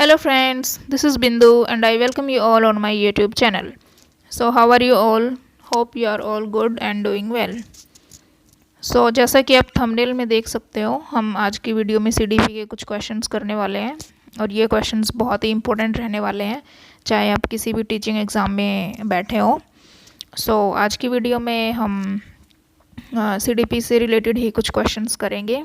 Hello friends, this is Bindu and I welcome you all on my YouTube channel. So how are you all? Hope you are all good and doing well. So जैसा कि आप thumbnail में देख सकते हो, हम आज की वीडियो में CDP के कुछ क्वेश्चंस करने वाले हैं और ये क्वेश्चंस बहुत ही इंपॉर्टेंट रहने वाले हैं, चाहे आप किसी भी टीचिंग एग्ज़ाम में बैठे हो। सो आज की वीडियो में हम CDP से रिलेटेड ही कुछ क्वेश्चंस करेंगे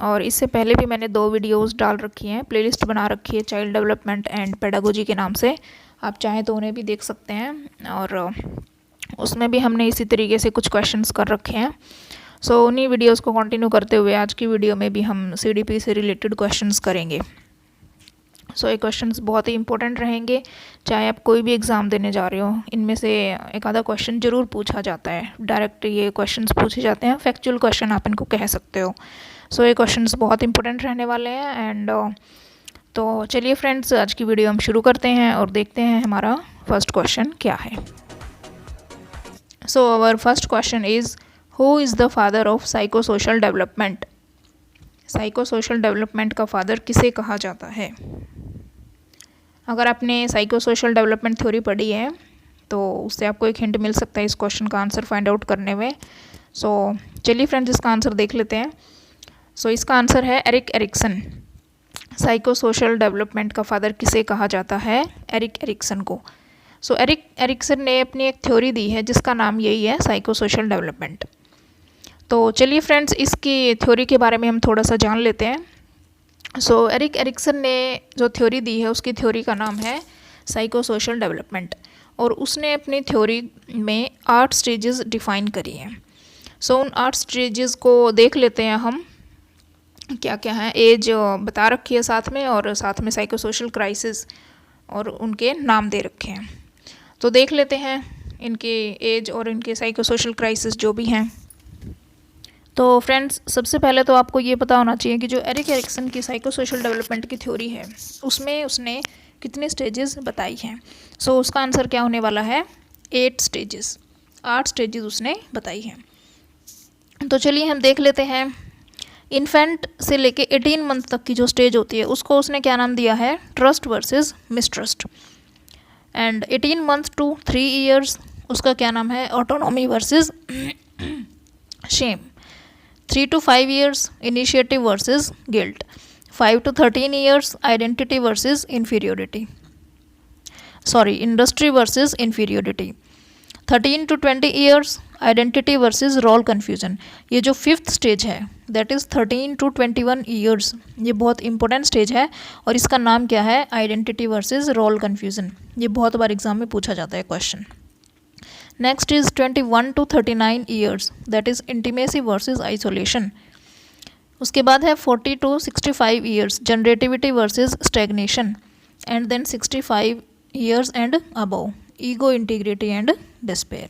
और इससे पहले भी मैंने 2 वीडियोस डाल रखी हैं, प्लेलिस्ट बना रखी है चाइल्ड डेवलपमेंट एंड पेडागोजी के नाम से। आप चाहें तो उन्हें भी देख सकते हैं और उसमें भी हमने इसी तरीके से कुछ क्वेश्चंस कर रखे हैं। सो उन्हीं वीडियोस को कंटिन्यू करते हुए आज की वीडियो में भी हम CDP से रिलेटेड क्वेश्चंस करेंगे। सो ये क्वेश्चंस बहुत ही इंपॉर्टेंट रहेंगे, चाहे आप कोई भी एग्ज़ाम देने जा रहे हो। इनमें से एक आधा क्वेश्चन ज़रूर पूछा जाता है, डायरेक्ट ये क्वेश्चंस पूछे जाते हैं, फैक्चुअल क्वेश्चन आप इनको कह सकते हो। सो ये क्वेश्चंस बहुत इंपॉर्टेंट रहने वाले हैं एंड तो चलिए फ्रेंड्स, आज की वीडियो हम शुरू करते हैं और देखते हैं हमारा फर्स्ट क्वेश्चन क्या है। So our first question is, who is the father of psycho social development? Psycho social development का फादर किसे कहा जाता है? अगर आपने साइको सोशल डेवलपमेंट थ्योरी पढ़ी है तो उससे आपको एक हिंट मिल सकता है इस क्वेश्चन का आंसर फाइंड आउट करने में। सो चलिए फ्रेंड्स, इसका आंसर देख लेते हैं। सो इसका आंसर है Erik Erikson. Psycho social development का फादर किसे कहा जाता है? एरिक एरिक्सन को। सो एरिक एरिक्सन ने अपनी एक थ्योरी दी है जिसका नाम यही है, साइको सोशल डेवलपमेंट। तो चलिए फ्रेंड्स, इसकी थ्योरी के बारे में हम थोड़ा सा जान लेते हैं। सो एरिक एरिक्सन ने जो थ्योरी दी है उसकी थ्योरी का नाम है साइको सोशल डेवलपमेंट और उसने अपनी थ्योरी में 8 स्टेजेस डिफ़ाइन करी हैं। सो उन 8 स्टेजेस को देख लेते हैं हम क्या क्या हैं। एज बता रखी है साथ में और साथ में साइको सोशल क्राइसिस और उनके नाम दे रखे हैं। तो देख लेते हैं इनके एज और इनके साइको सोशल क्राइसिस जो भी हैं। तो फ्रेंड्स, सबसे पहले तो आपको ये पता होना चाहिए कि जो एरिक एरिक्सन की साइको सोशल डेवलपमेंट की थ्योरी है उसमें उसने कितने स्टेजेस बताई हैं। सो उसका आंसर क्या होने वाला है? 8 स्टेजेस। 8 स्टेजेस उसने बताई हैं। तो चलिए हम देख लेते हैं। इन्फेंट से लेके 18 मंथ तक की जो स्टेज होती है उसको उसने क्या नाम दिया है? Trust versus mistrust. And 18 month to 3 years उसका क्या नाम है? Autonomy versus shame. 3 to 5 years initiative versus guilt. 5 to 13 years identity versus inferiority. Industry versus inferiority. 13 to 20 years identity versus role confusion. ये जो 5th स्टेज है that is 13 to 21 years, ये बहुत important stage है और इसका नाम क्या है? Identity versus role confusion. ये बहुत बार एग्जाम में पूछा जाता है question. Next is 21 to 39 years, that is intimacy versus isolation. उसके बाद है 40 to 65 years, generativity versus stagnation. And then 65 years and above, ego, integrity and despair.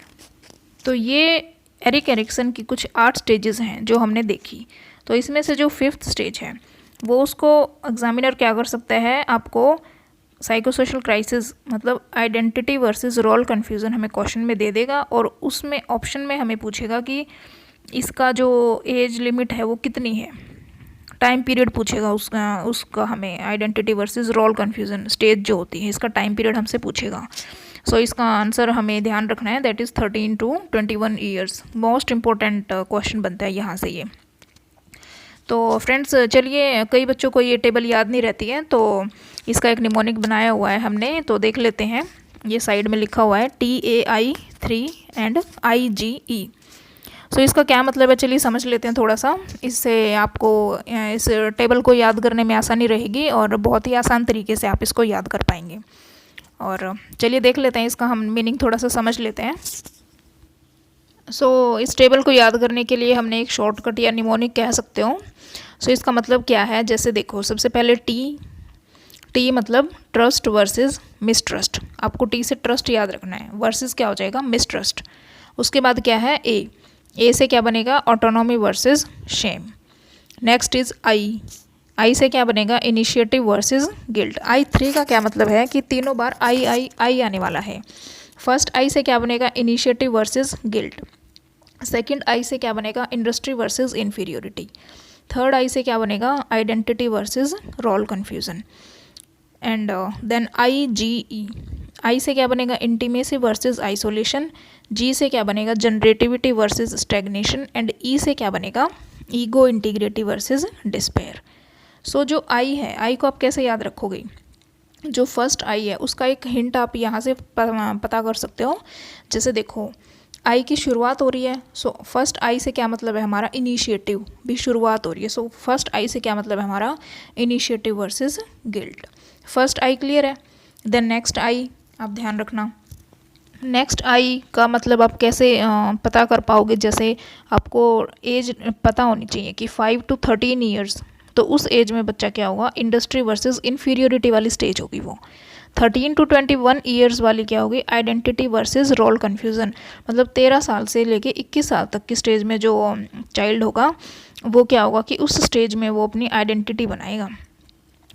तो ये एरिक एरिक्सन की कुछ 8 स्टेजेस हैं जो हमने देखी। तो इसमें से जो 5th स्टेज है वो उसको एग्जामिनर क्या कर सकता है? आपको साइको सोशल क्राइसिस मतलब आइडेंटिटी वर्सेस रोल कन्फ्यूज़न हमें क्वेश्चन में दे देगा और उसमें ऑप्शन में हमें पूछेगा कि इसका जो एज लिमिट है वो कितनी है। टाइम पीरियड पूछेगा उसका हमें identity versus role confusion stage जो होती है इसका टाइम पीरियड हमसे पूछेगा। सो इसका आंसर हमें ध्यान रखना है, that is 13 to 21 years। Most important question बनता है यहाँ से ये। तो फ्रेंड्स चलिए, कई बच्चों को ये टेबल याद नहीं रहती है तो इसका एक निमोनिक बनाया हुआ है हमने, तो देख लेते हैं। ये साइड में लिखा हुआ है TAI 3 एंड IGE। सो इसका क्या मतलब है चलिए समझ लेते हैं थोड़ा सा। इससे आपको इस टेबल को याद करने में आसानी रहेगी और बहुत ही आसान तरीके से आप इसको याद कर पाएंगे। और चलिए देख लेते हैं, इसका हम मीनिंग थोड़ा सा समझ लेते हैं। सो इस टेबल को याद करने के लिए हमने एक शॉर्टकट या निमोनिक कह सकते हो। सो इसका मतलब क्या है? जैसे देखो, सबसे पहले टी मतलब ट्रस्ट वर्सेस मिसट्रस्ट। आपको टी से ट्रस्ट याद रखना है, वर्सेस क्या हो जाएगा? मिसट्रस्ट। उसके बाद क्या है? ए से क्या बनेगा? Autonomy versus shame. Next is I से क्या बनेगा? Initiative versus guilt. I3 का क्या मतलब है कि तीनों बार आई आने वाला है। फर्स्ट आई से क्या बनेगा? Initiative versus guilt. Second I से क्या बनेगा? Industry versus inferiority. Third I से क्या बनेगा? Identity versus role confusion. And then IGE, I से क्या बनेगा इंटीमेसी वर्सेस आइसोलेशन, जी से क्या बनेगा जनरेटिविटी वर्सेस स्टैग्नेशन, एंड ई से क्या बनेगा ईगो इंटीग्रिटी वर्सेस डिस्पेयर। सो जो आई है, आई को आप कैसे याद रखोगे, जो फर्स्ट आई है उसका एक हिंट आप यहाँ से पता कर सकते हो। जैसे देखो आई की शुरुआत हो रही है, सो फर्स्ट आई से क्या मतलब है हमारा इनिशिएटिव, भी शुरुआत हो रही है, सो फर्स्ट आई से क्या मतलब है हमारा initiative versus guilt. First I clear है। देन नेक्स्ट आई आप ध्यान रखना, नेक्स्ट आई का मतलब आप कैसे पता कर पाओगे, जैसे आपको एज पता होनी चाहिए कि 5 to 13 ईयर्स, तो उस एज में बच्चा क्या होगा इंडस्ट्री वर्सेस इन्फीरियोरिटी वाली स्टेज होगी वो। 13 to 21 ईयर्स वाली क्या होगी आइडेंटिटी वर्सेस रोल कन्फ्यूज़न, मतलब 13 साल से लेके 21 साल तक की स्टेज में जो चाइल्ड होगा वो क्या होगा कि उस स्टेज में वो अपनी आइडेंटिटी बनाएगा,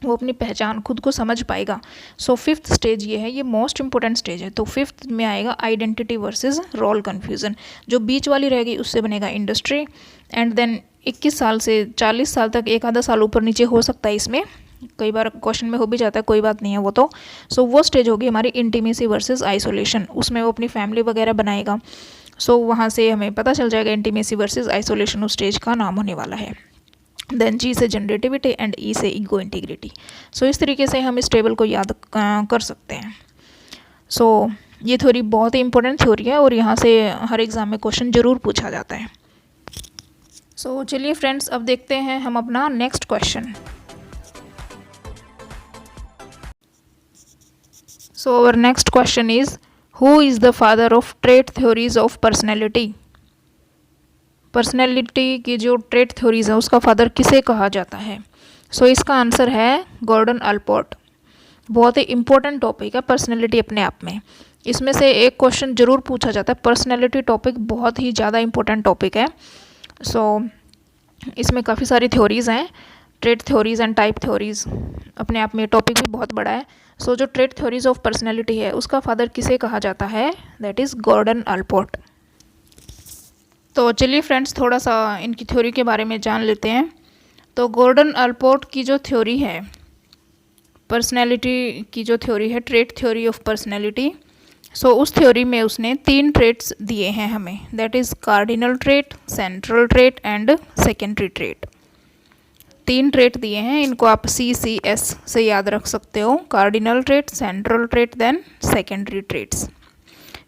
वो अपनी पहचान खुद को समझ पाएगा। सो फिफ्थ स्टेज ये है, ये मोस्ट इंपॉर्टेंट स्टेज है। तो फिफ्थ में आएगा आइडेंटिटी वर्सेस रोल कन्फ्यूज़न, जो बीच वाली रहेगी उससे बनेगा इंडस्ट्री। एंड देन 21 साल से 40 साल तक एक आधा साल ऊपर नीचे हो सकता है, इसमें कई बार क्वेश्चन में हो भी जाता है, कोई बात नहीं है वो तो। सो वो स्टेज होगी हमारी इंटीमेसी वर्सेस आइसोलेशन, उसमें वो अपनी फैमिली वगैरह बनाएगा। सो वहाँ से हमें पता चल जाएगा इंटीमेसी वर्सेस आइसोलेशन उस स्टेज का नाम होने वाला है। देन जी से जनरेटिविटी एंड ई से ईगो इंटीग्रिटी। सो इस तरीके से हम इस टेबल को याद कर सकते हैं। सो ये थ्योरी बहुत ही इंपॉर्टेंट थ्योरी है और यहाँ से हर एग्ज़ाम में क्वेश्चन ज़रूर पूछा जाता है। सो चलिए फ्रेंड्स, अब देखते हैं हम अपना next question. So our next question is who is the father of trait theories of personality. Personality की जो ट्रेट थ्योरीज है उसका फादर किसे कहा जाता है। सो इसका आंसर है गॉर्डन अल्पोर्ट। बहुत ही इंपॉर्टेंट टॉपिक है पर्सनैलिटी अपने आप में, इसमें से एक क्वेश्चन जरूर पूछा जाता है। पर्सनैलिटी टॉपिक बहुत ही ज़्यादा इंपॉर्टेंट टॉपिक है। सो इसमें काफ़ी सारी थ्योरीज़ हैं, trait theories and type theories, अपने आप में टॉपिक भी बहुत बड़ा है। सो जो ट्रेट थ्योरीज ऑफ पर्सनैलिटी है उसका फादर किसे कहा जाता है, दैट इज़ गॉर्डन अल्पोर्ट। तो चलिए फ्रेंड्स, थोड़ा सा इनकी थ्योरी के बारे में जान लेते हैं। तो गॉर्डन अल्पोर्ट की जो थ्योरी है पर्सनैलिटी की, जो थ्योरी है ट्रेट थ्योरी ऑफ पर्सनैलिटी, सो उस थ्योरी में उसने 3 ट्रेट्स दिए हैं हमें, that is cardinal trait, central trait and secondary trait. 3 trait दिए हैं, इनको आप CCS से याद रख सकते हो, cardinal trait, central trait, then secondary traits.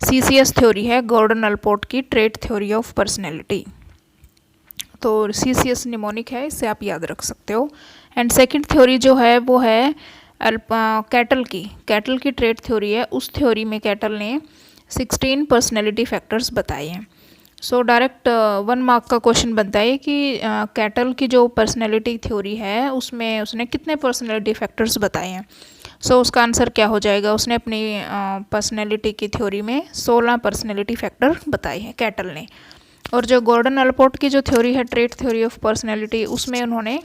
CCS theory है गॉर्डन अल्पोर्ट की ट्रेट थ्योरी ऑफ पर्सनैलिटी। तो CCS निमोनिक है, इससे आप याद रख सकते हो। एंड सेकंड थ्योरी जो है वो है कैटल की ट्रेट थ्योरी है। उस थ्योरी में कैटल ने 16 पर्सनैलिटी फैक्टर्स बताए हैं। सो डायरेक्ट 1 मार्क का क्वेश्चन बनता है कि कैटल की जो पर्सनैलिटी थ्योरी है उसमें उसने कितने पर्सनैलिटी फैक्टर्स बताए हैं। सो उसका आंसर क्या हो जाएगा, उसने अपनी पर्सनैलिटी की थ्योरी में 16 पर्सनैलिटी फैक्टर बताए हैं कैटल ने। और जो गॉर्डन अल्पोर्ट की जो थ्योरी है ट्रेट थ्योरी ऑफ पर्सनैलिटी, उसमें उन्होंने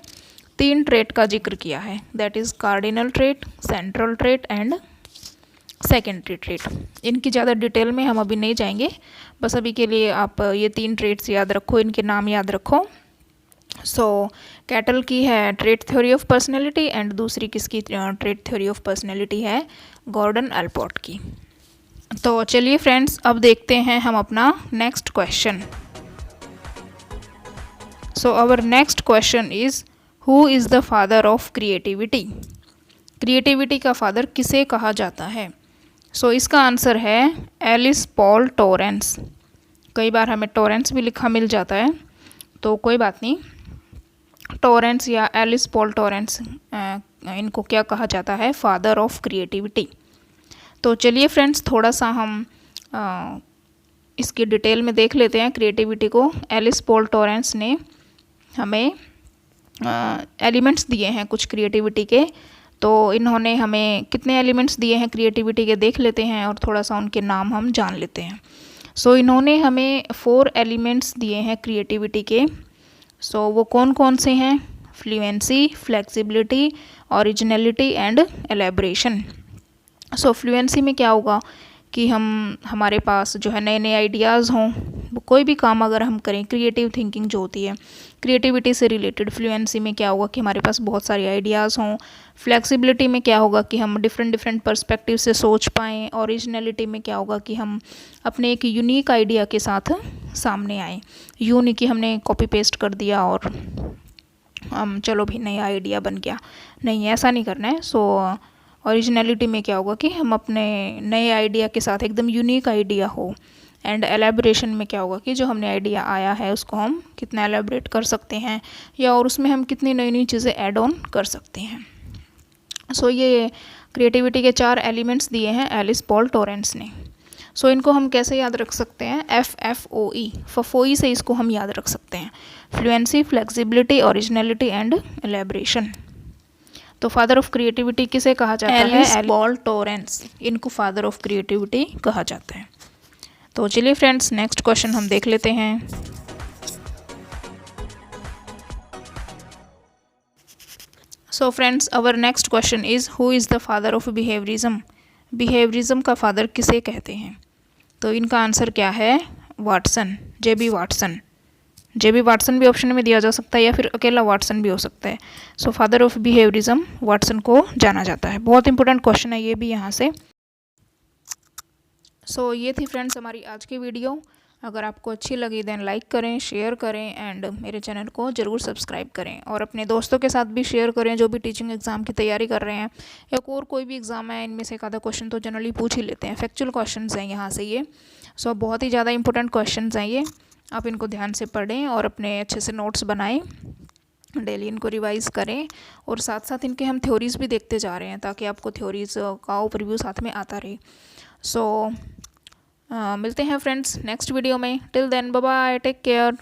3 ट्रेट का जिक्र किया है, that is cardinal trait, central trait and secondary trait. इनकी ज़्यादा डिटेल में हम अभी नहीं जाएंगे, बस अभी के लिए आप ये 3 ट्रेट्स याद रखो, इनके नाम याद रखो। सो कैटल की है trait theory of personality and दूसरी किसकी ट्रेट थ्योरी ऑफ पर्सनैलिटी है, गॉर्डन अल्पोर्ट की। तो चलिए फ्रेंड्स, अब देखते हैं हम अपना next question. So our next question is who is the father of creativity. Creativity का फादर किसे कहा जाता है। सो इसका आंसर है एलिस पॉल टॉरेंस। कई बार हमें टॉरेंस भी लिखा मिल जाता है, तो कोई बात नहीं, टॉरेंस या एलिस पॉल टॉरेंस, इनको क्या कहा जाता है, फादर ऑफ क्रिएटिविटी। तो चलिए फ्रेंड्स, थोड़ा सा हम इसकी डिटेल में देख लेते हैं क्रिएटिविटी को। एलिस पॉल टॉरेंस ने हमें एलिमेंट्स दिए हैं कुछ क्रिएटिविटी के। तो इन्होंने हमें कितने एलिमेंट्स दिए हैं क्रिएटिविटी के देख लेते हैं और थोड़ा सा उनके नाम हम जान लेते हैं। सो इन्होंने हमें 4 एलिमेंट्स दिए हैं क्रिएटिविटी के। सो वो कौन कौन से हैं, fluency, flexibility, originality and elaboration. So fluency में क्या होगा कि हमारे पास जो है नए नए आइडियाज़ हों, कोई भी काम अगर हम करें, क्रिएटिव थिंकिंग जो होती है, क्रिएटिविटी से रिलेटेड, फ्लुएंसी में क्या होगा कि हमारे पास बहुत सारे आइडियाज़ हों, फ्लेक्सिबिलिटी में क्या होगा कि हम डिफरेंट पर्सपेक्टिव से सोच पाएँ, ओरिजिनलिटी में क्या होगा कि हम अपने एक यूनिक आइडिया के साथ सामने आएँ। यूँ नहीं कि हमने कॉपी पेस्ट कर दिया और हम चलो भी नया आइडिया बन गया, नहीं ऐसा नहीं करना है। सो ओरिजिनलिटी में क्या होगा कि हम अपने नए आइडिया के साथ एकदम यूनिक आइडिया हो। एंड एलेबरेशन में क्या होगा कि जो हमने आइडिया आया है उसको हम कितना एलेबरेट कर सकते हैं या और उसमें हम कितनी नई नई चीज़ें ऐड ऑन कर सकते हैं। सो ये क्रिएटिविटी के 4 एलिमेंट्स दिए हैं एलिस पॉल टोरेंस ने। सो इनको हम कैसे याद रख सकते हैं? FFOE, फफोई से इसको हम याद रख सकते हैं। Fluency, flexibility, originality and elaboration. तो फादर ऑफ क्रिएटिविटी किसे कहा जाता है? एलिस पॉल टोरेंस, इनको फादर ऑफ क्रिएटिविटी कहा जाता है। तो चलिए फ्रेंड्स, नेक्स्ट क्वेश्चन हम देख लेते हैं। So friends, our next question is who is the father of behaviourism? Behaviourism का फादर किसे कहते हैं? तो इनका आंसर क्या है? Watson, JB Watson. JB Watson भी ऑप्शन में दिया जा सकता है या फिर अकेला वाटसन भी हो सकता है। So father of behaviourism Watson को जाना जाता है। बहुत इंपॉर्टेंट क्वेश्चन है ये भी यहाँ से। सो ये थी फ्रेंड्स हमारी आज की वीडियो। अगर आपको अच्छी लगी देन लाइक करें, शेयर करें एंड मेरे चैनल को ज़रूर सब्सक्राइब करें और अपने दोस्तों के साथ भी शेयर करें जो भी टीचिंग एग्ज़ाम की तैयारी कर रहे हैं या और कोई भी एग्ज़ाम है। इनमें से एक आधा क्वेश्चन तो जनरली पूछ ही लेते हैं, फैक्चुअल क्वेश्चंस हैं यहाँ से ये। सो बहुत ही ज़्यादा इंपॉर्टेंट क्वेश्चंस हैं ये, आप इनको ध्यान से पढ़ें और अपने अच्छे से नोट्स बनाएं, डेली इनको रिवाइज़ करें और साथ साथ इनके हम थ्योरीज़ भी देखते जा रहे हैं ताकि आपको थ्योरीज़ का ओवरव्यू साथ में आता रहे। सो मिलते हैं फ्रेंड्स नेक्स्ट वीडियो में। Till then bye bye, take care.